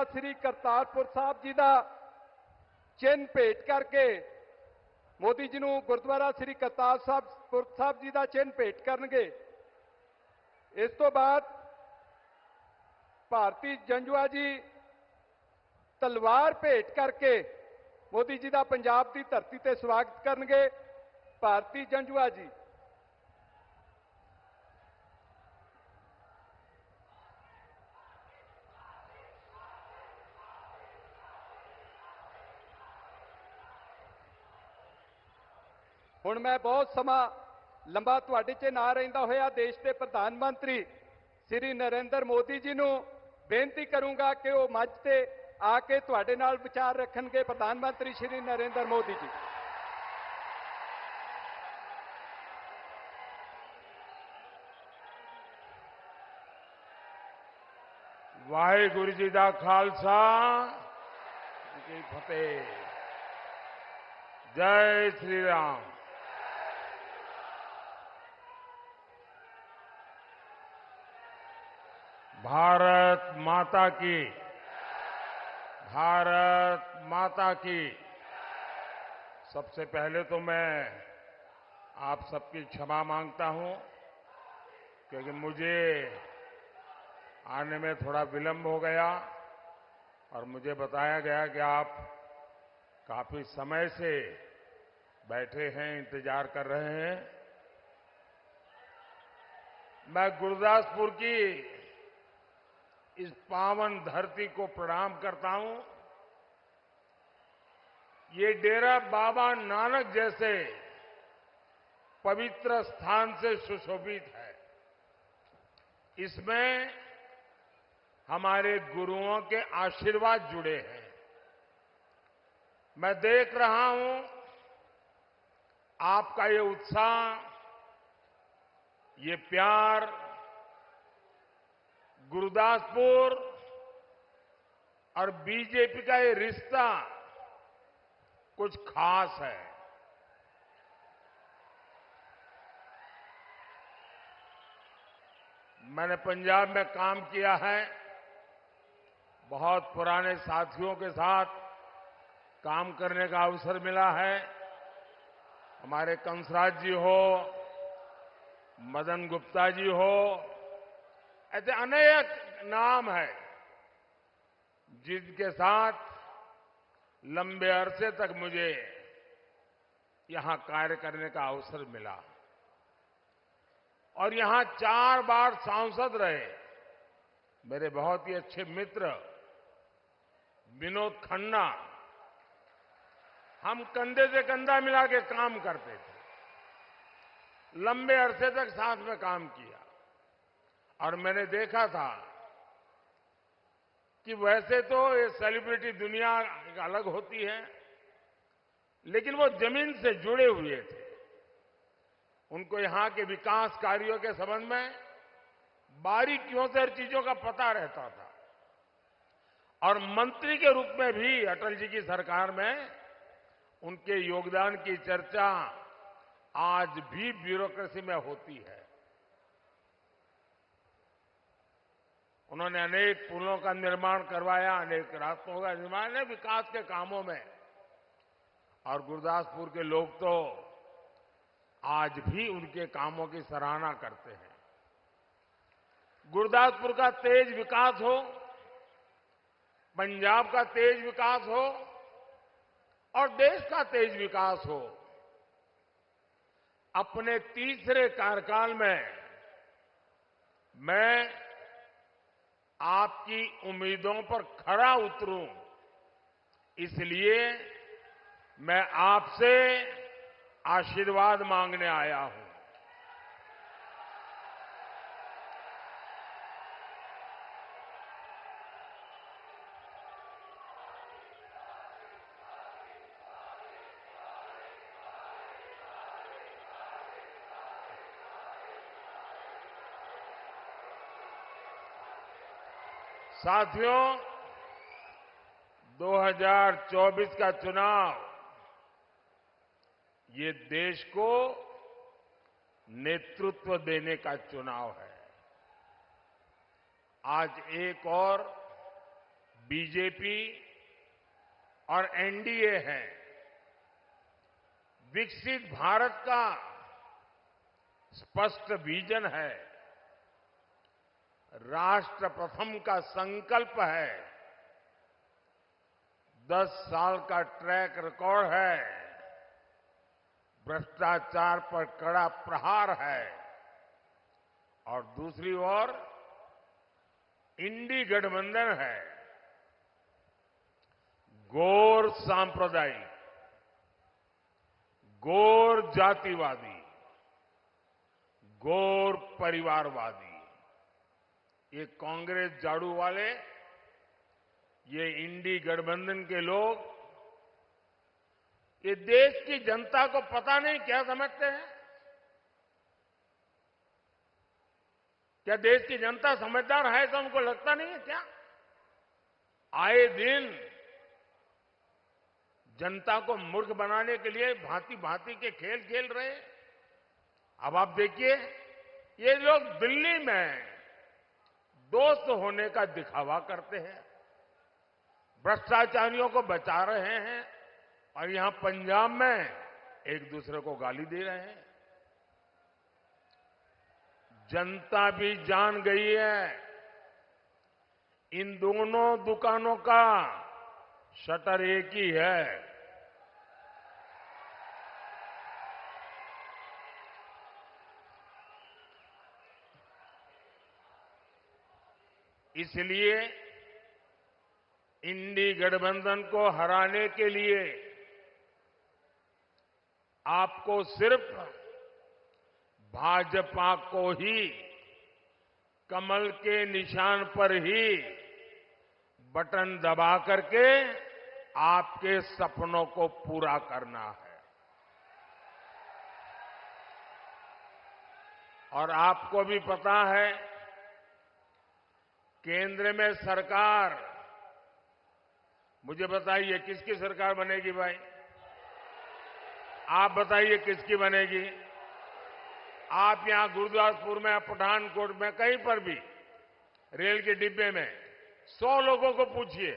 श्री करतारपुर साहब जी का चिन्ह भेंट करके मोदी जी ਨੂੰ ਗੁਰਦੁਆਰਾ श्री करतारपुर साहब जी का चिन्ह भेंट करनगे। इस तो बाद भारती जंजुआ जी तलवार भेंट करके मोदी जी का पंजाब की धरती से स्वागत करनगे। भारती जंजुआ जी। हुण मैं बहुत समा लंबा तुहाडे च ना रहिंदा होया देश के प्रधानमंत्री श्री नरेंद्र मोदी जी नूं बेनती करूंगा कि वो मंच ते आके तुहाडे नाल विचार रखणगे। प्रधानमंत्री श्री नरेंद्र मोदी जी। वाहिगुरु जी दा खालसा जी की फतेह। जय श्री राम। भारत माता की, भारत माता की। सबसे पहले तो मैं आप सबकी क्षमा मांगता हूं क्योंकि मुझे आने में थोड़ा विलंब हो गया और मुझे बताया गया कि आप काफी समय से बैठे हैं, इंतजार कर रहे हैं। मैं गुरदासपुर की इस पावन धरती को प्रणाम करता हूं। ये डेरा बाबा नानक जैसे पवित्र स्थान से सुशोभित है। इसमें हमारे गुरुओं के आशीर्वाद जुड़े हैं। मैं देख रहा हूं आपका ये उत्साह, ये प्यार गुरदासपुर और बीजेपी का ये रिश्ता कुछ खास है। मैंने पंजाब में काम किया है, बहुत पुराने साथियों के साथ काम करने का अवसर मिला है। हमारे कंसराज जी हो, मदन गुप्ता जी हो, ऐसे अनेक नाम है जिनके साथ लंबे अरसे तक मुझे यहां कार्य करने का अवसर मिला और यहां 4 बार सांसद रहे मेरे बहुत ही अच्छे मित्र विनोद खन्ना। हम कंधे से कंधा मिला के काम करते थे, लंबे अरसे तक साथ में काम किया और मैंने देखा था कि वैसे तो ये सेलिब्रिटी दुनिया अलग होती है, लेकिन वो जमीन से जुड़े हुए थे। उनको यहां के विकास कार्यों के संबंध में बारीकियों से हर चीजों का पता रहता था और मंत्री के रूप में भी अटल जी की सरकार में उनके योगदान की चर्चा आज भी ब्यूरोक्रेसी में होती है। उन्होंने अनेक पुलों का निर्माण करवाया, अनेक रास्तों का निर्माण है विकास के कामों में, और गुरदासपुर के लोग तो आज भी उनके कामों की सराहना करते हैं। गुरदासपुर का तेज विकास हो, पंजाब का तेज विकास हो और देश का तेज विकास हो, अपने तीसरे कार्यकाल में मैं आपकी उम्मीदों पर खरा उतरूं, इसलिए मैं आपसे आशीर्वाद मांगने आया हूं। साथियों, 2024 का चुनाव ये देश को नेतृत्व देने का चुनाव है। आज एक और बीजेपी और एनडीए है, विकसित भारत का स्पष्ट विजन है, राष्ट्र प्रथम का संकल्प है, 10 साल का ट्रैक रिकॉर्ड है, भ्रष्टाचार पर कड़ा प्रहार है और दूसरी ओर इंडी गठबंधन है, गौर सांप्रदायिक, गौर जातिवादी, गौर परिवारवादी। ये कांग्रेस झाड़ू वाले, ये इंडी गठबंधन के लोग, ये देश की जनता को पता नहीं क्या समझते हैं। क्या देश की जनता समझदार है ऐसा उनको लगता नहीं है क्या? आए दिन जनता को मूर्ख बनाने के लिए भांति भांति के खेल खेल रहे हैं। अब आप देखिए, ये लोग दिल्ली में दोस्त होने का दिखावा करते हैं, भ्रष्टाचारियों को बचा रहे हैं और यहां पंजाब में एक दूसरे को गाली दे रहे हैं। जनता भी जान गई है, इन दोनों दुकानों का शटर एक ही है। इसलिए इंडी गठबंधन को हराने के लिए आपको सिर्फ भाजपा को ही कमल के निशान पर ही बटन दबा करके आपके सपनों को पूरा करना है। और आपको भी पता है, केंद्र में सरकार, मुझे बताइए किसकी सरकार बनेगी भाई? आप बताइए किसकी बनेगी? आप यहां गुरुदासपुर में, पठानकोट में, कहीं पर भी रेल के डिब्बे में 100 लोगों को पूछिए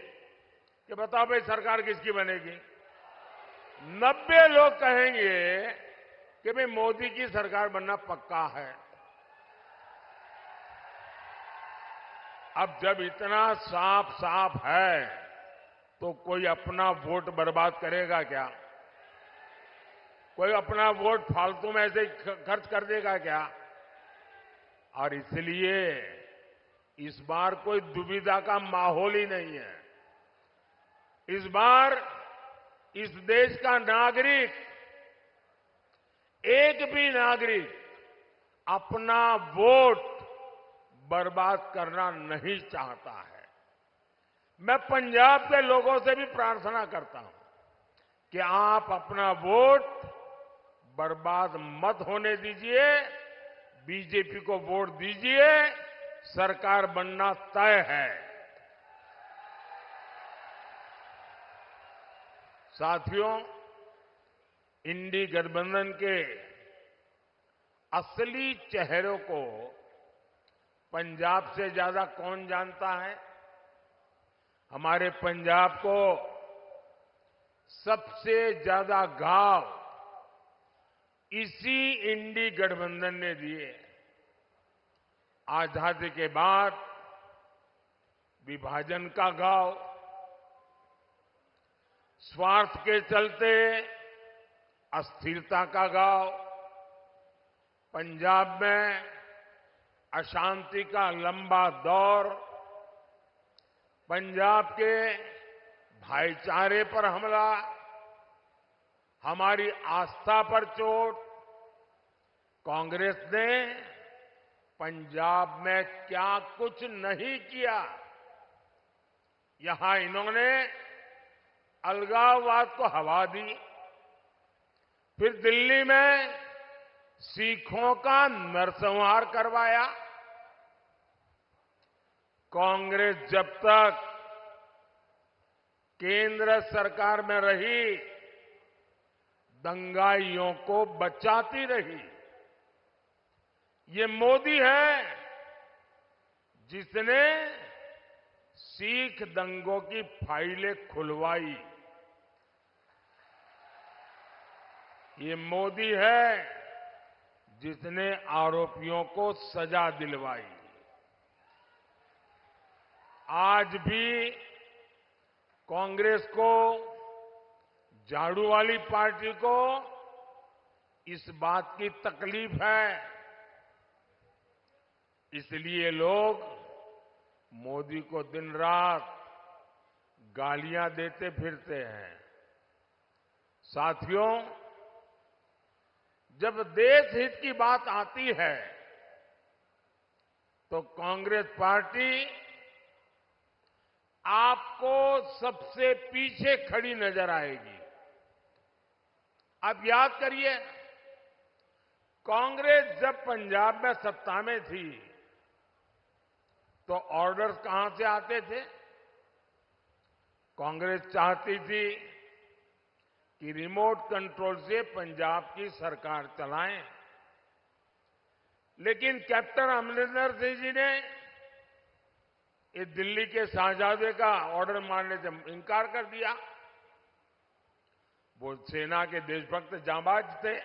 कि बताओ भाई सरकार किसकी बनेगी? 90 लोग कहेंगे कि भाई मोदी की सरकार बनना पक्का है। अब जब इतना साफ साफ है तो कोई अपना वोट बर्बाद करेगा क्या? कोई अपना वोट फालतू में ऐसे खर्च कर देगा क्या? और इसलिए इस बार कोई दुविधा का माहौल ही नहीं है। इस बार इस देश का नागरिक, एक भी नागरिक अपना वोट बर्बाद करना नहीं चाहता है। मैं पंजाब के लोगों से भी प्रार्थना करता हूं कि आप अपना वोट बर्बाद मत होने दीजिए, बीजेपी को वोट दीजिए, सरकार बनना तय है। साथियों, इंडी गठबंधन के असली चेहरों को पंजाब से ज्यादा कौन जानता है? हमारे पंजाब को सबसे ज्यादा घाव इसी इंडी गठबंधन ने दिए। आजादी के बाद विभाजन का घाव, स्वार्थ के चलते अस्थिरता का घाव, पंजाब में अशांति का लंबा दौर, पंजाब के भाईचारे पर हमला, हमारी आस्था पर चोट। कांग्रेस ने पंजाब में क्या कुछ नहीं किया। यहां इन्होंने अलगाववाद को हवा दी, फिर दिल्ली में सिखों का नरसंहार करवाया। कांग्रेस जब तक केंद्र सरकार में रही, दंगाइयों को बचाती रही। ये मोदी है जिसने सिख दंगों की फाइलें खुलवाई। ये मोदी है जिसने आरोपियों को सजा दिलवाई। आज भी कांग्रेस को, झाड़ू वाली पार्टी को इस बात की तकलीफ है, इसलिए लोग मोदी को दिन रात गालियां देते फिरते हैं। साथियों, जब देश हित की बात आती है तो कांग्रेस पार्टी आपको सबसे पीछे खड़ी नजर आएगी। आप याद करिए, कांग्रेस जब पंजाब में सत्ता में थी तो ऑर्डर्स कहां से आते थे? कांग्रेस चाहती थी कि रिमोट कंट्रोल से पंजाब की सरकार चलाएं, लेकिन कैप्टन अमरिंदर सिंह जी ने ये दिल्ली के शाहजादे का ऑर्डर मानने से इनकार कर दिया। वो सेना के देशभक्त जांबाज थे।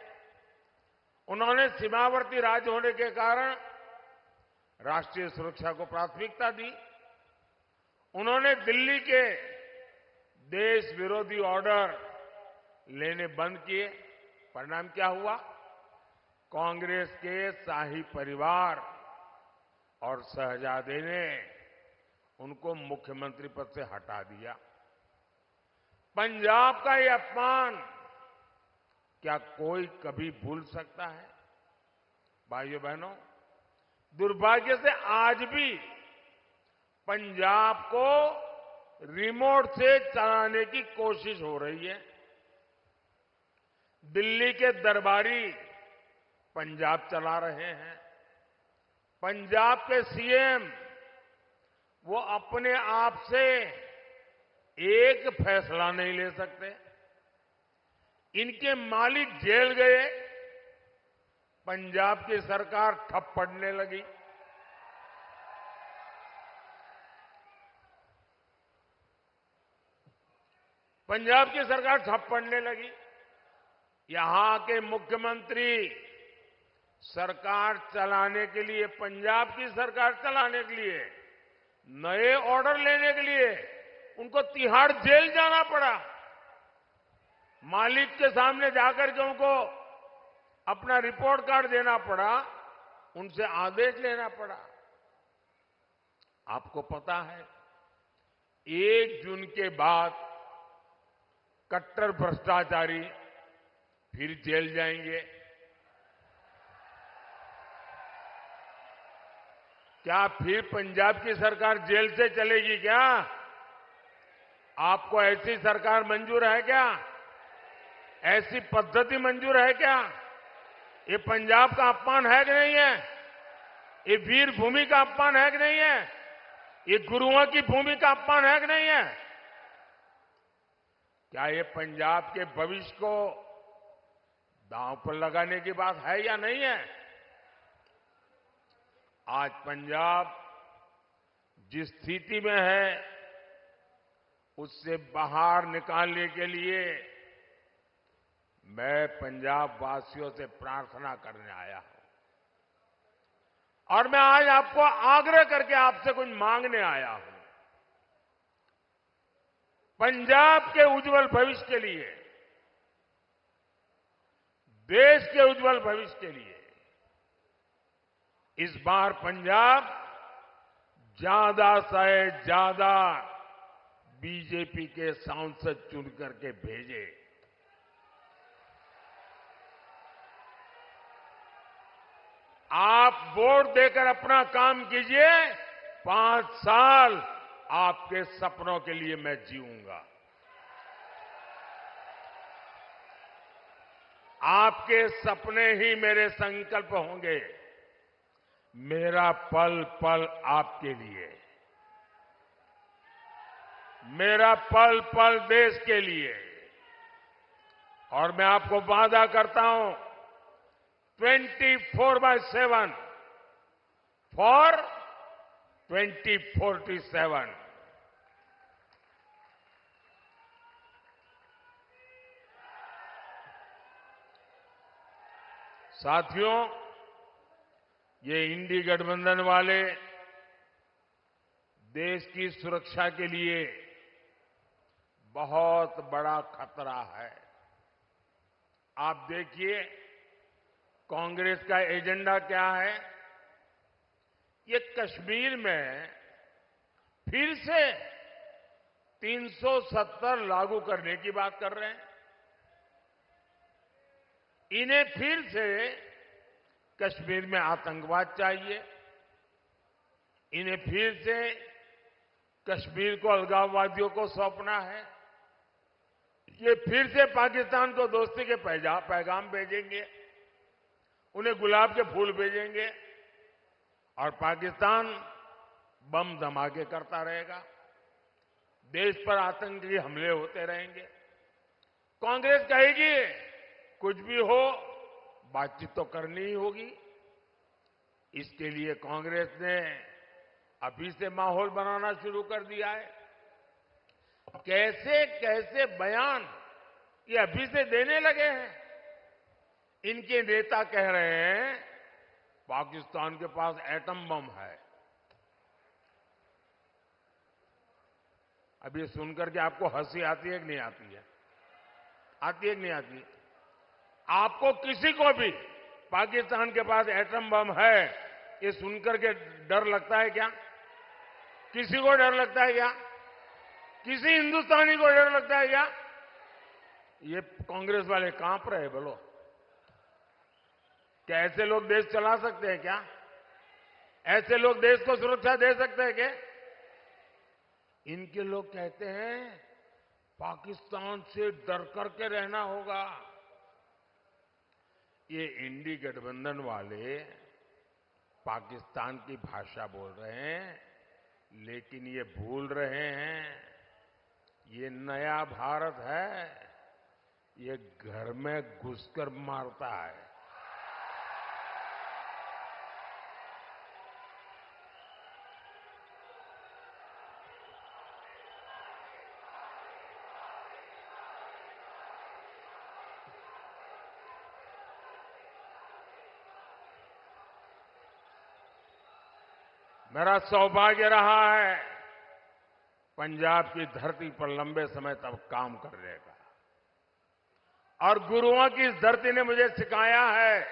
उन्होंने सीमावर्ती राज्य होने के कारण राष्ट्रीय सुरक्षा को प्राथमिकता दी। उन्होंने दिल्ली के देश विरोधी ऑर्डर लेने बंद किए। परिणाम क्या हुआ? कांग्रेस के शाही परिवार और शहजादे ने उनको मुख्यमंत्री पद से हटा दिया। पंजाब का ये अपमान क्या कोई कभी भूल सकता है? भाइयों बहनों, दुर्भाग्य से आज भी पंजाब को रिमोट से चलाने की कोशिश हो रही है। दिल्ली के दरबारी पंजाब चला रहे हैं। पंजाब के सीएम वो अपने आप से एक फैसला नहीं ले सकते। इनके मालिक जेल गए, पंजाब की सरकार ठप पड़ने लगी। पंजाब की सरकार ठप पड़ने लगी। यहां के मुख्यमंत्री सरकार चलाने के लिए, पंजाब की सरकार चलाने के लिए, नए ऑर्डर लेने के लिए उनको तिहाड़ जेल जाना पड़ा। मालिक के सामने जाकर के उनको अपना रिपोर्ट कार्ड देना पड़ा, उनसे आदेश लेना पड़ा। आपको पता है, 1 जून के बाद कट्टर भ्रष्टाचारी फिर जेल जाएंगे। क्या फिर पंजाब की सरकार जेल से चलेगी क्या? आपको ऐसी सरकार मंजूर है क्या? ऐसी पद्धति मंजूर है क्या? ये पंजाब का अपमान है कि नहीं है? ये वीर भूमि का अपमान है कि नहीं है? ये गुरुओं की भूमि का अपमान है कि नहीं है? क्या ये पंजाब के भविष्य को दांव पर लगाने की बात है या नहीं है? आज पंजाब जिस स्थिति में है, उससे बाहर निकालने के लिए मैं पंजाब वासियों से प्रार्थना करने आया हूं। और मैं आज आपको आग्रह करके आपसे कुछ मांगने आया हूं। पंजाब के उज्जवल भविष्य के लिए, देश के उज्जवल भविष्य के लिए इस बार पंजाब ज्यादा से ज्यादा बीजेपी के सांसद चुन करके भेजे। आप वोट देकर अपना काम कीजिए। 5 साल आपके सपनों के लिए मैं जीऊंगा। आपके सपने ही मेरे संकल्प होंगे। मेरा पल पल आपके लिए, मेरा पल पल देश के लिए। और मैं आपको वादा करता हूं, 24/7 फॉर 2047 साथियों, ये इंडी गठबंधन वाले देश की सुरक्षा के लिए बहुत बड़ा खतरा है। आप देखिए, कांग्रेस का एजेंडा क्या है? ये कश्मीर में फिर से 370 लागू करने की बात कर रहे हैं। इन्हें फिर से कश्मीर में आतंकवाद चाहिए। इन्हें फिर से कश्मीर को अलगाववादियों को सौंपना है। ये फिर से पाकिस्तान को दोस्ती के पैगाम भेजेंगे, उन्हें गुलाब के फूल भेजेंगे और पाकिस्तान बम धमाके करता रहेगा। देश पर आतंकी हमले होते रहेंगे। कांग्रेस कहेगी कुछ भी हो, बातचीत तो करनी ही होगी। इसके लिए कांग्रेस ने अभी से माहौल बनाना शुरू कर दिया है। कैसे कैसे बयान ये अभी से देने लगे हैं। इनके नेता कह रहे हैं पाकिस्तान के पास एटम बम है। अब ये सुनकर के आपको हंसी आती है कि नहीं आती है? आती है कि नहीं आती? आपको किसी को भी पाकिस्तान के पास एटम बम है ये सुनकर के डर लगता है क्या? किसी को डर लगता है क्या? किसी हिंदुस्तानी को डर लगता है क्या? ये कांग्रेस वाले कांप रहे। बोलो, क्या ऐसे लोग देश चला सकते हैं क्या? ऐसे लोग देश को सुरक्षा दे सकते हैं क्या? इनके लोग कहते हैं पाकिस्तान से डर करके रहना होगा। ये इंडी गठबंधन वाले पाकिस्तान की भाषा बोल रहे हैं, लेकिन ये भूल रहे हैं ये नया भारत है, ये घर में घुसकर मारता है। मेरा सौभाग्य रहा है पंजाब की धरती पर लंबे समय तक काम करने का, और गुरुओं की इस धरती ने मुझे सिखाया है,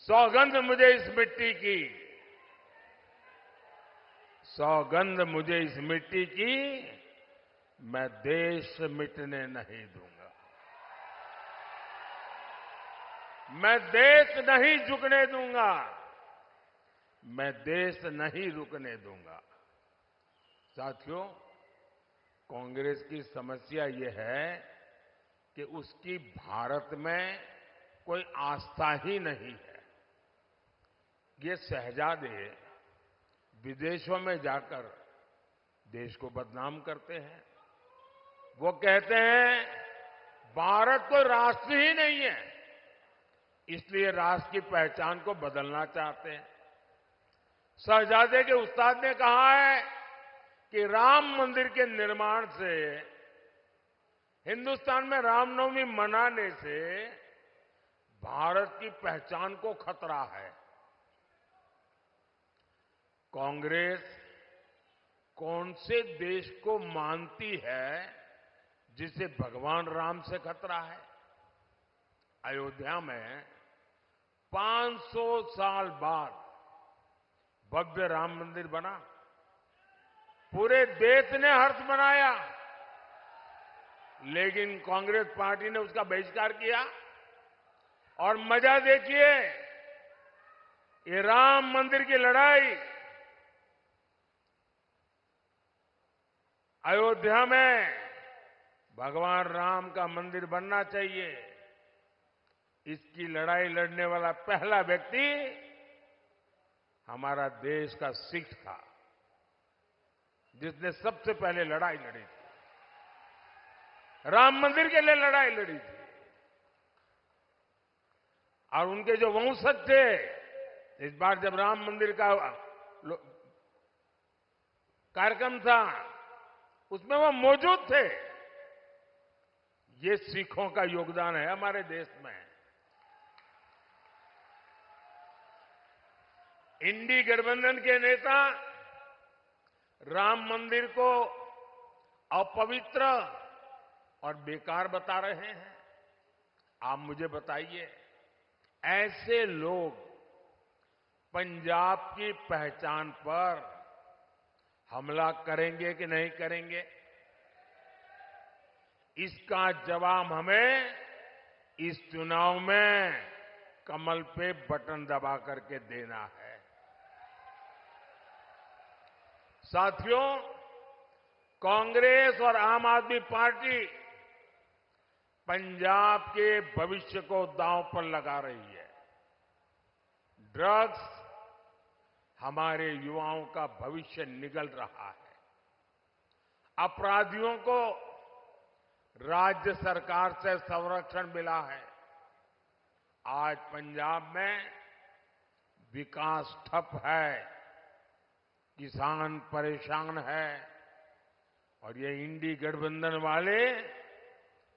सौगंध मुझे इस मिट्टी की, सौगंध मुझे इस मिट्टी की, मैं देश मिटने नहीं दूंगा, मैं देश नहीं झुकने दूंगा, मैं देश नहीं रुकने दूंगा। साथियों, कांग्रेस की समस्या ये है कि उसकी भारत में कोई आस्था ही नहीं है। ये शहजादे विदेशों में जाकर देश को बदनाम करते हैं। वो कहते हैं भारत कोई राष्ट्र ही नहीं है, इसलिए राष्ट्र की पहचान को बदलना चाहते हैं। शहजादे के उस्ताद ने कहा है कि राम मंदिर के निर्माण से, हिंदुस्तान में रामनवमी मनाने से भारत की पहचान को खतरा है। कांग्रेस कौन से देश को मानती है जिसे भगवान राम से खतरा है? अयोध्या में 500 साल बाद भव्य राम मंदिर बना, पूरे देश ने हर्ष मनाया, लेकिन कांग्रेस पार्टी ने उसका बहिष्कार किया। और मजा देखिए, ये राम मंदिर की लड़ाई अयोध्या में भगवान राम का मंदिर बनना चाहिए, इसकी लड़ाई लड़ने वाला पहला व्यक्ति हमारा देश का सिख था, जिसने सबसे पहले लड़ाई लड़ी थी, राम मंदिर के लिए लड़ाई लड़ी थी। और उनके जो वंशज थे, इस बार जब राम मंदिर का कार्यक्रम था उसमें वो मौजूद थे। ये सिखों का योगदान है हमारे देश में। इंडी गठबंधन के नेता राम मंदिर को अपवित्र और बेकार बता रहे हैं। आप मुझे बताइए, ऐसे लोग पंजाब की पहचान पर हमला करेंगे कि नहीं करेंगे? इसका जवाब हमें इस चुनाव में कमल पे बटन दबा करके देना है। साथियों, कांग्रेस और आम आदमी पार्टी पंजाब के भविष्य को दांव पर लगा रही है। ड्रग्स हमारे युवाओं का भविष्य निगल रहा है। अपराधियों को राज्य सरकार से संरक्षण मिला है। आज पंजाब में विकास ठप है, किसान परेशान है और ये इंडी गठबंधन वाले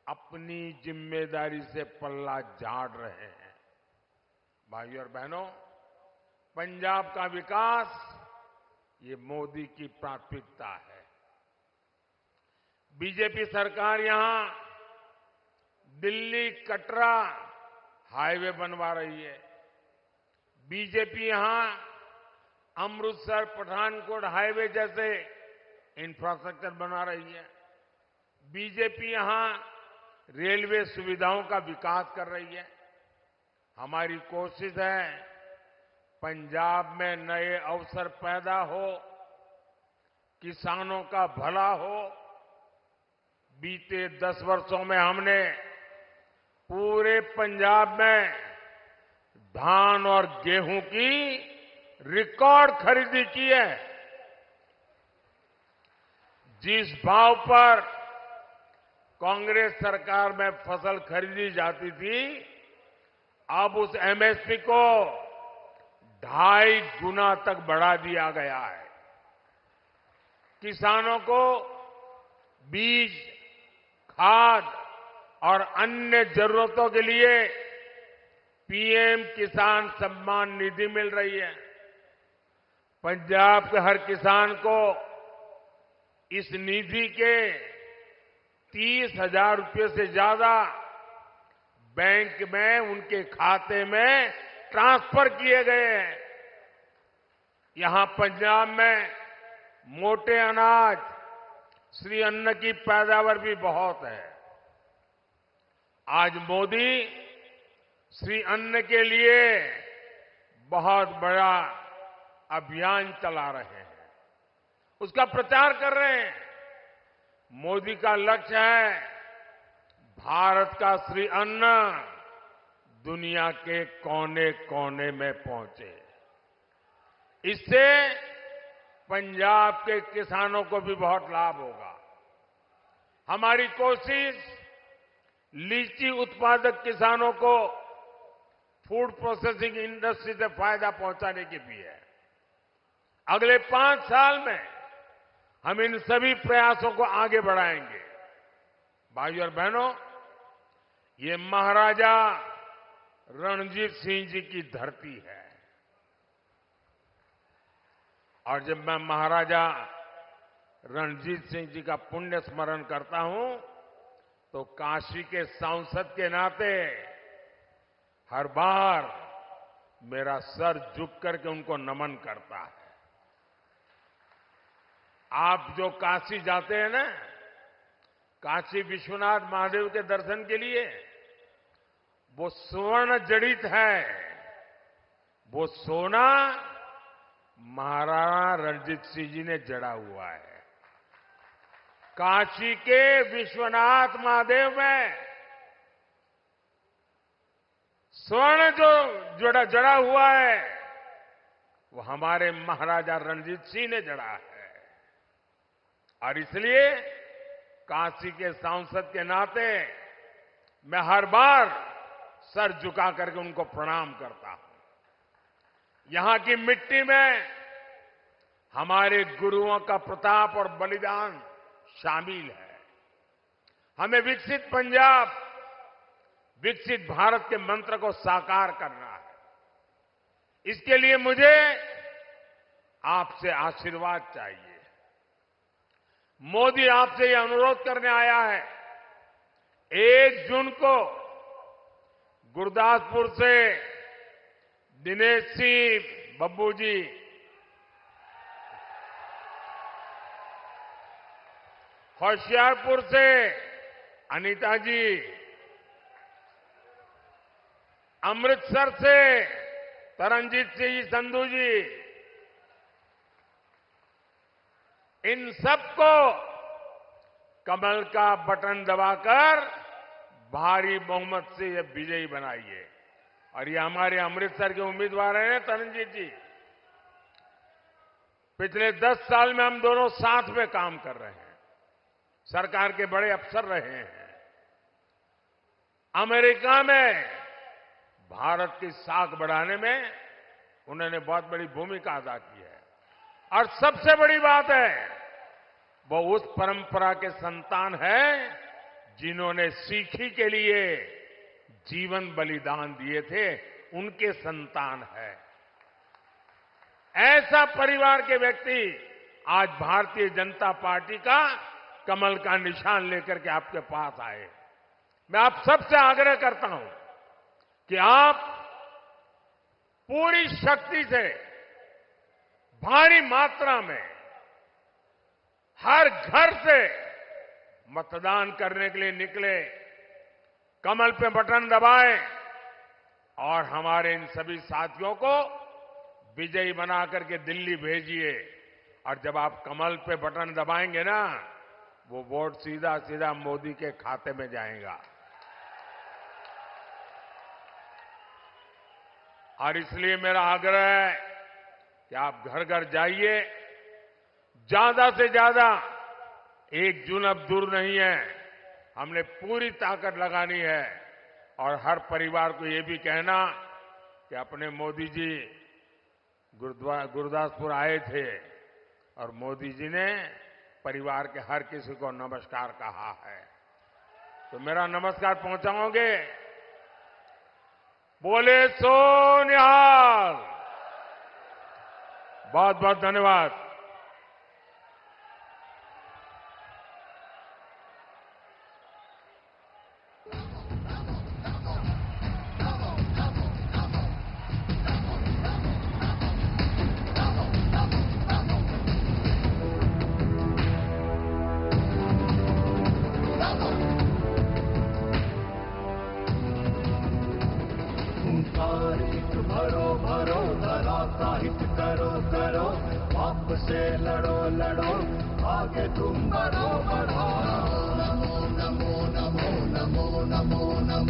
अपनी जिम्मेदारी से पल्ला झाड़ रहे हैं। भाइयों और बहनों, पंजाब का विकास ये मोदी की प्राथमिकता है। बीजेपी सरकार यहां दिल्ली कटरा हाईवे बनवा रही है। बीजेपी यहां अमृतसर पठानकोट हाईवे जैसे इंफ्रास्ट्रक्चर बना रही है। बीजेपी यहां रेलवे सुविधाओं का विकास कर रही है। हमारी कोशिश है पंजाब में नए अवसर पैदा हो, किसानों का भला हो। बीते 10 वर्षों में हमने पूरे पंजाब में धान और गेहूं की रिकॉर्ड खरीदी की है। जिस भाव पर कांग्रेस सरकार में फसल खरीदी जाती थी, अब उस एमएसपी को 2.5 गुना तक बढ़ा दिया गया है। किसानों को बीज, खाद और अन्य जरूरतों के लिए पीएम किसान सम्मान निधि मिल रही है। पंजाब के हर किसान को इस निधि के 30,000 रुपये से ज्यादा बैंक में उनके खाते में ट्रांसफर किए गए हैं। यहां पंजाब में मोटे अनाज, श्री अन्न की पैदावार भी बहुत है। आज मोदी श्री अन्न के लिए बहुत बड़ा अभियान चला रहे हैं, उसका प्रचार कर रहे हैं। मोदी का लक्ष्य है भारत का श्री अन्न दुनिया के कोने कोने में पहुंचे। इससे पंजाब के किसानों को भी बहुत लाभ होगा। हमारी कोशिश लीची उत्पादक किसानों को फूड प्रोसेसिंग इंडस्ट्री से फायदा पहुंचाने की भी है। अगले 5 साल में हम इन सभी प्रयासों को आगे बढ़ाएंगे। भाइयों और बहनों, ये महाराजा रणजीत सिंह जी की धरती है। और जब मैं महाराजा रणजीत सिंह जी का पुण्य स्मरण करता हूं तो काशी के सांसद के नाते हर बार मेरा सर झुक करके उनको नमन करता है। आप जो काशी जाते हैं ना, काशी विश्वनाथ महादेव के दर्शन के लिए, वो स्वर्ण जड़ित है। वो सोना महाराणा रणजीत सिंह जी ने जड़ा हुआ है। काशी के विश्वनाथ महादेव में स्वर्ण जो जड़ा हुआ है वो हमारे महाराजा रणजीत सिंह ने जड़ा है। और इसलिए काशी के सांसद के नाते मैं हर बार सर झुका करके उनको प्रणाम करता हूं। यहां की मिट्टी में हमारे गुरुओं का प्रताप और बलिदान शामिल है। हमें विकसित पंजाब, विकसित भारत के मंत्र को साकार करना है। इसके लिए मुझे आपसे आशीर्वाद चाहिए। मोदी आपसे यह अनुरोध करने आया है, 1 जून को गुरदासपुर से दिनेश सिंह बब्बू जी, होशियारपुर से अनीता जी, अमृतसर से तरनजीत सिंह संधू जी, इन सबको कमल का बटन दबाकर भारी बहुमत से ये विजयी बनाइए। और ये हमारे अमृतसर के उम्मीदवार हैं तरनजीत जी। पिछले 10 साल में हम दोनों साथ में काम कर रहे हैं, सरकार के बड़े अफसर रहे हैं। अमेरिका में भारत की साख बढ़ाने में उन्होंने बहुत बड़ी भूमिका अदा की है। और सबसे बड़ी बात है, वो उस परंपरा के संतान हैं जिन्होंने सीखी के लिए जीवन बलिदान दिए थे, उनके संतान है। ऐसा परिवार के व्यक्ति आज भारतीय जनता पार्टी का कमल का निशान लेकर के आपके पास आए। मैं आप सबसे आग्रह करता हूं कि आप पूरी शक्ति से भारी मात्रा में हर घर से मतदान करने के लिए निकले, कमल पे बटन दबाएं और हमारे इन सभी साथियों को विजयी बना करके दिल्ली भेजिए। और जब आप कमल पे बटन दबाएंगे ना, वो वोट सीधा सीधा मोदी के खाते में जाएगा। और इसलिए मेरा आग्रह है कि आप घर घर जाइए, ज्यादा से ज्यादा, 1 जून अब दूर नहीं है, हमने पूरी ताकत लगानी है। और हर परिवार को ये भी कहना कि अपने मोदी जी गुरदासपुर आए थे और मोदी जी ने परिवार के हर किसी को नमस्कार कहा है, तो मेरा नमस्कार पहुंचाओगे? बोले सो निहाल। बहुत बहुत धन्यवाद। भरो भरो धरा साहित्य करो करो, पाप से लड़ो लड़ो, आगे तुम बढ़ो बढ़ो। नमो नमो नमो नमो नमो नमो।